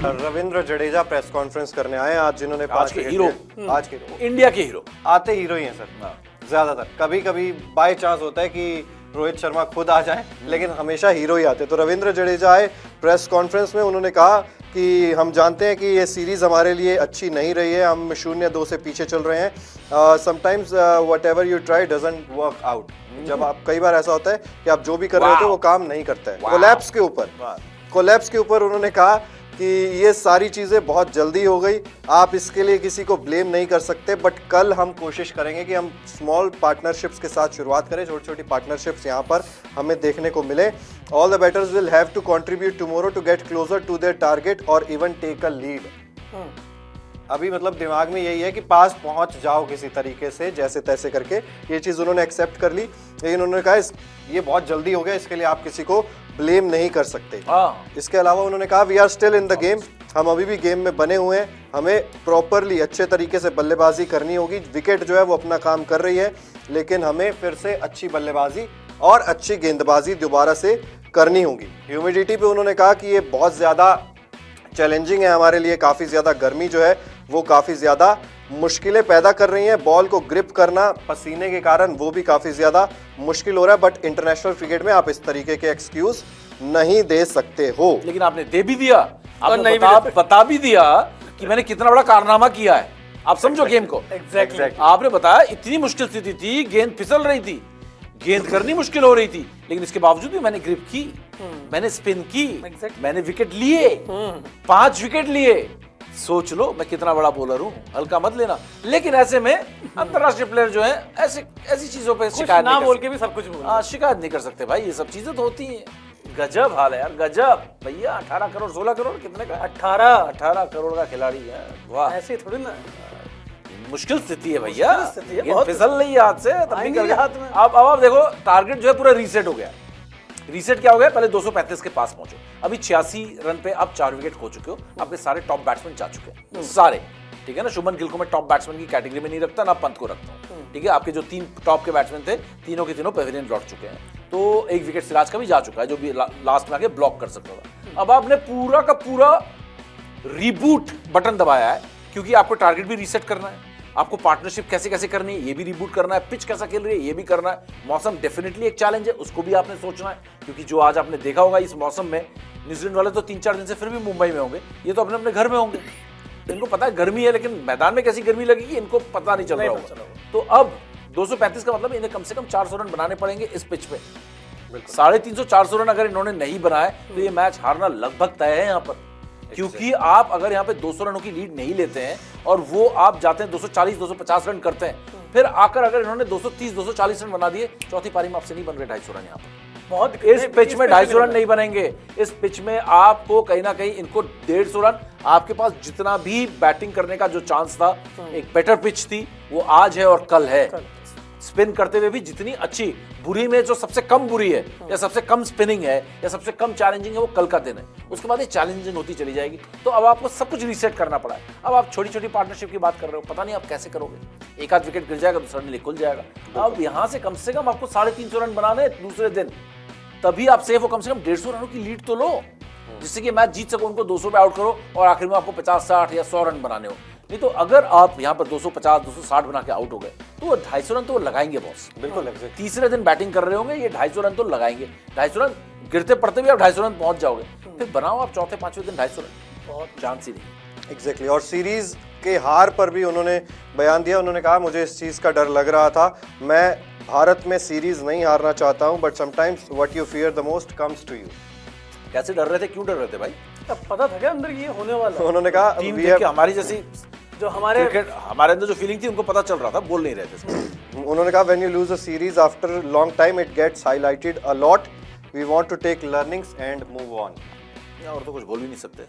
Ravindra Jadeja press conference करने आए आज, जिन्होंने आज के हीरो, आज के हीरो, इंडिया के हीरो आते हीरो ही हैं सर ज्यादातर। कभी कभी बाय चांस होता है कि रोहित शर्मा खुद आ जाएं, लेकिन हमेशा हीरो ही आते। तो रविंद्र जडेजा आए प्रेस कॉन्फ्रेंस में, उन्होंने कहा कि हम जानते हैं कि ये सीरीज हमारे लिए अच्छी नहीं रही है, हम 0-2 से पीछे चल रहे हैं। Sometimes whatever you try doesn't work out. जब आप, कई बार ऐसा होता है कि आप जो भी कर रहे होते हो वो काम नहीं करता है। कोलैप्स के ऊपर उन्होंने कहा कि ये सारी चीज़ें बहुत जल्दी हो गई, आप इसके लिए किसी को ब्लेम नहीं कर सकते, बट कल हम कोशिश करेंगे कि हम स्मॉल पार्टनरशिप्स के साथ शुरुआत करें, छोटी छोटी पार्टनरशिप्स यहाँ पर हमें देखने को मिले। All the batters will have to contribute tomorrow to get closer to their target और इवन टेक अ लीड। अभी मतलब दिमाग में यही है कि पास पहुंच जाओ किसी तरीके से, जैसे तैसे करके। ये चीज़ उन्होंने एक्सेप्ट कर ली, लेकिन उन्होंने कहा ये बहुत जल्दी हो गया, इसके लिए आप किसी को ब्लेम नहीं कर सकते। इसके अलावा उन्होंने कहा we are still in the game, हम अभी भी गेम में बने हुए हैं, हमें प्रॉपरली अच्छे तरीके से बल्लेबाजी करनी होगी। विकेट जो है वो अपना काम कर रही है, लेकिन हमें फिर से अच्छी बल्लेबाजी और अच्छी गेंदबाजी दोबारा से करनी होगी। ह्यूमिडिटी पे उन्होंने कहा कि ये बहुत ज़्यादा चैलेंजिंग है हमारे लिए, काफ़ी ज़्यादा गर्मी जो है वो काफ़ी ज़्यादा मुश्किलें पैदा कर रही हैं। बॉल को ग्रिप करना पसीने के कारण वो भी काफ़ी ज़्यादा मुश्किल हो रहा है, बट इंटरनेशनल क्रिकेट में आप इस तरीके के एक्सक्यूज नहीं दे सकते हो। लेकिन आपने दे भी दिया, आपने बता भी दिया कि मैंने कितना बड़ा कारनामा किया है। आप समझो गेम को। एग्जैक्टली आपने बताया इतनी मुश्किल स्थिति थी, गेंद फिसल रही थी, गेंद करनी मुश्किल हो रही थी, लेकिन इसके बावजूद भी मैंने ग्रिप की, मैंने स्पिन की, मैंने विकेट लिए, 5 विकेट लिए। सोच लो मैं कितना बड़ा बॉलर हूँ, हल्का मत लेना। लेकिन ऐसे में अंतरराष्ट्रीय प्लेयर जो है ऐसी चीजों पे शिकायत ना बोल के भी सब कुछ बोल, शिकायत नहीं कर सकते भाई, ये सब चीजें तो होती हैं। गजब हाल है यार, गजब भैया। 18 करोड़ 16 करोड़ कितने का? 18 करोड़ का खिलाड़ी है। वाह, ऐसे थोड़ी ना, मुश्किल स्थिति है भैया, बहुत फिसल रही है हाथ से, तब भी कर हाथ में। अब आप देखो टारगेट जो है पूरा रीसेट हो गया। रीसेट क्या हो गया? पहले 235 के पास पहुंचो, अभी 86 रन पे आप 4 विकेट खो चुके हो, आपके सारे टॉप बैट्समैन जा चुके हैं सारे, ठीक है ना। शुभमन गिल को मैं टॉप बैट्समैन की कैटेगरी में नहीं रखता, ना पंत को रखता हूं, ठीक है। आपके जो 3 टॉप के बैट्समैन थे, तीनों के तीनों पेविलियन लौट चुके हैं, तो 1 विकेट सिराज का भी जा चुका है, जो भी लास्ट में आके ब्लॉक कर सकता था। अब आपने पूरा का पूरा रिबूट बटन दबाया है, क्योंकि आपको टारगेट भी रीसेट करना है, आपको पार्टनरशिप कैसे कैसे करनी है ये भी रिबूट करना है, पिच कैसा खेल रही है ये भी करना है, मौसम डेफिनेटली एक चैलेंज है, उसको भी आपने सोचना है। क्योंकि जो आज आपने देखा होगा इस मौसम में, न्यूजीलैंड वाले तो 3-4 दिन से फिर भी मुंबई में होंगे, ये तो अपने अपने घर में होंगे, इनको पता है गर्मी है, लेकिन मैदान में कैसी गर्मी लगेगी इनको पता नहीं चल रहा होगा। तो अब 235 का मतलब इन्हें कम से कम 400 रन बनाने पड़ेंगे इस पिच पे। 350-400 रन अगर इन्होंने नहीं बनाए तो ये मैच हारना लगभग तय है यहाँ पर। क्योंकि आप अगर यहाँ पे 200 रनों की लीड नहीं लेते हैं और वो आप जाते हैं 240-250 रन करते हैं, फिर आकर अगर इन्होंने 230-240 रन बना दिए, चौथी पारी में आपसे नहीं बन रहे 250 रन। यहाँ पर बहुत इस पिच में 250 रन नहीं बनेंगे। इस पिच में आपको कहीं ना कहीं इनको 150 रन, आपके पास जितना भी बैटिंग करने का जो चांस था, एक बेटर पिच थी, वो आज है और कल है। स्पिन करते हुए भी जितनी अच्छी, बुरी में जो सबसे कम बुरी है या सबसे कम स्पिनिंग है या सबसे कम चैलेंजिंग है, वो कल का दिन है। उसके बाद ये चैलेंजिंग होती चली जाएगी। तो अब आपको सब कुछ रीसेट करना पड़ा है। अब आप छोटी छोटी पार्टनरशिप की बात कर रहे हो, पता नहीं आप कैसे करोगे। एक आध विकेट गिर जाएगा तो सडनली खुल जाएगा। अब यहां से कम आपको 350 रन बनाने दूसरे दिन, तभी आप सेफ हो। कम से कम 150 रनों की लीड तो लो, जिससे कि मैच जीत सको। उनको 200 पे आउट करो और आखिर में आपको 50, 60 या 100 रन बनाने हो। नहीं तो अगर आप यहाँ पर 250, 260 बना के आउट हो गए तो 250 रन तो वो लगाएंगे बॉस। बिल्कुल। तीसरे दिन बैटिंग कर रहे होंगे, ये 250 रन तो लगाएंगे। 250 रन गिरते पड़ते भी आप 250 रन पहुंच जाओगे। फिर बनाओ आप चौथे पांचवें दिन 250 रन, बहुत चांस ही नहीं। एग्जैक्टली। और सीरीज के हार पर भी उन्होंने बयान दिया। उन्होंने कहा मुझे इस चीज़ का डर लग रहा था, मैं भारत में सीरीज नहीं हारना चाहता हूँ, but sometimes what you fear the most comes to you. कैसे डर रहे थे, क्यों डर रहे थे भाई? तब पता था क्या अंदर ये होने वाला है? उन्होंने कहा टीम देख के हमारी जैसी जो हमारे अंदर जो फीलिंग थी उनको पता चल रहा था, बोल नहीं रहे थे। उन्होंने कहा when you lose a series after long time it gets highlighted a lot, we want to take learnings and move on. और तो कुछ बोल भी नहीं सकते।